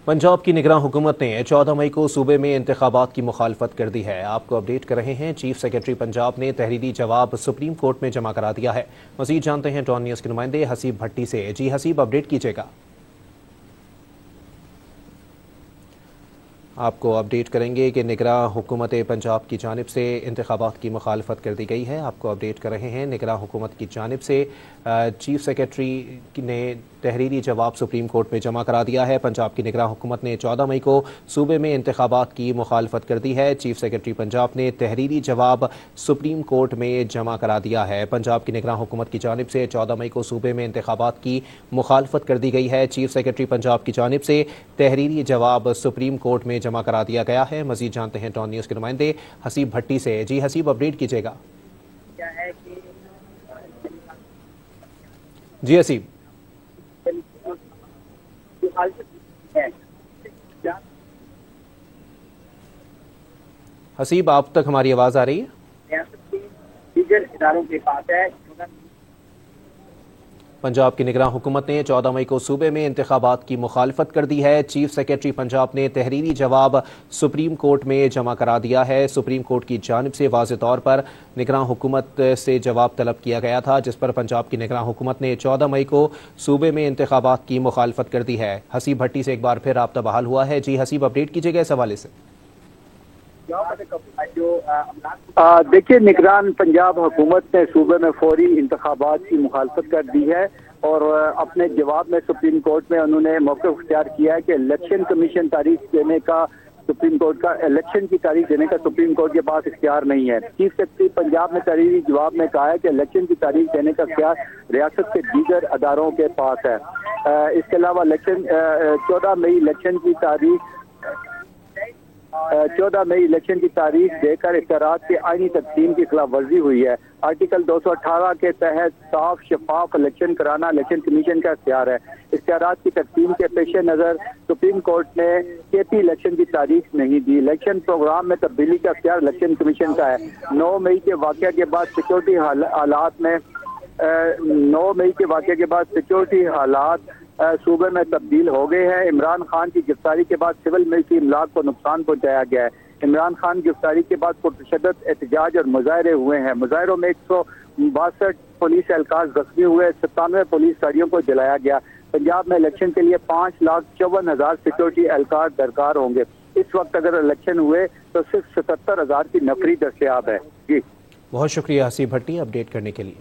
पंजाब की निगरान हुकूमत ने 14 मई को सूबे में इंतखाबात की मुखालफत कर दी है। आपको अपडेट कर रहे हैं। चीफ सेक्रेटरी पंजाब ने तहरीरी जवाब सुप्रीम कोर्ट में जमा करा दिया है। मजीद जानते हैं डॉन न्यूज़ के नुमाइंदे हसीब भट्टी से। जी हसीब, अपडेट कीजिएगा। आपको अपडेट करेंगे कि निगरान हुकूमत पंजाब की जानिब से इंतखाबात की मुखालफत कर दी गई है। आपको अपडेट कर रहे हैं। निगरान हुकूमत की जानिब से चीफ सेक्रेटरी ने तहरीरी जवाब सुप्रीम कोर्ट में जमा करा दिया है। पंजाब की निगरान हुकूमत ने 14 मई को सूबे में इंतखाबात की मुखालफत कर दी है। चीफ सेक्रेटरी पंजाब ने तहरीरी जवाब सुप्रीम कोर्ट में जमा करा दिया है। पंजाब की निगरान हुकूमत की जानिब से 14 मई को सूबे में इंतखाबात की मुखालफत कर दी गई है। चीफ सेक्रेटरी पंजाब की जानिब से तहरीरी जवाब सुप्रीम कोर्ट में जमा करा दिया गया है। मजीद जानते हैं टॉन न्यूज़ के नुमाइंदे हसीब भट्टी से। जी हसीब, अपडेट कीजिएगा। जी हसीब। हसीब, आप तक हमारी आवाज आ रही है? इदारों के पास है। पंजाब की निगरान हुकूमत ने 14 मई को सूबे में इंतखाबात की मुखालफत कर दी है। चीफ सेक्रेटरी पंजाब ने तहरीरी जवाब सुप्रीम कोर्ट में जमा करा दिया है। सुप्रीम कोर्ट की जानिब से वाज़ेह तौर पर निगरान हुकूमत से जवाब तलब किया गया था, जिस पर पंजाब की निगरान हुकूमत ने 14 मई को सूबे में इंतखाबात की मुखालफत कर दी है। हसीब भट्टी से एक बार फिर राब्ता बहाल हुआ है। जी हसीब, अपडेट कीजिएगा इस हवाले से। देखिए, निगरान पंजाब हुकूमत ने सूबे में फौरी इंतखाबात की मुखालफत कर दी है और अपने जवाब में सुप्रीम कोर्ट में उन्होंने मौक़िफ़ इख्तियार किया है कि इलेक्शन कमीशन तारीख देने का सुप्रीम कोर्ट का इलेक्शन की तारीख देने का सुप्रीम कोर्ट के पास इख्तियार नहीं है। चीफ सेक्रेटरी पंजाब ने तहरीरी जवाब में कहा है कि इलेक्शन की तारीख देने का इख्तियार रियासत के दीगर अदारों के पास है। इसके अलावा 14 मई इलेक्शन की तारीख देकर इख्तियारात के आईनी तकसीम की खिलाफ वर्जी हुई है। आर्टिकल 218 के तहत साफ शफाफ इलेक्शन कराना इलेक्शन कमीशन का इख्तियार है। इख्तियारात की तकसीम के पेश नज़र सुप्रीम कोर्ट ने केपी इलेक्शन की तारीख नहीं दी। इलेक्शन प्रोग्राम में तब्दीली का इख्तियार इलेक्शन कमीशन का है। 9 मई के वाक़या के बाद सिक्योरिटी हालात सूबे में तब्दील हो गए हैं। इमरान खान की गिरफ्तारी के बाद सिविल मिलिट्री इमलाक को नुकसान पहुंचाया गया है। इमरान खान गिरफ्तारी के बाद पुरतशद्दुद एहतजाज और मुजाहरे हुए हैं। मुजाहरों में 162 पुलिस एहलकार जख्मी हुए, 97 पुलिस गाड़ियों को जलाया गया। पंजाब में इलेक्शन के लिए 5,54,000 सिक्योरिटी एहलकार दरकार होंगे। इस वक्त अगर इलेक्शन हुए तो सिर्फ 77,000 की नफरी दस्तयाब है। जी, बहुत शुक्रिया हसीब भट्टी अपडेट करने के लिए।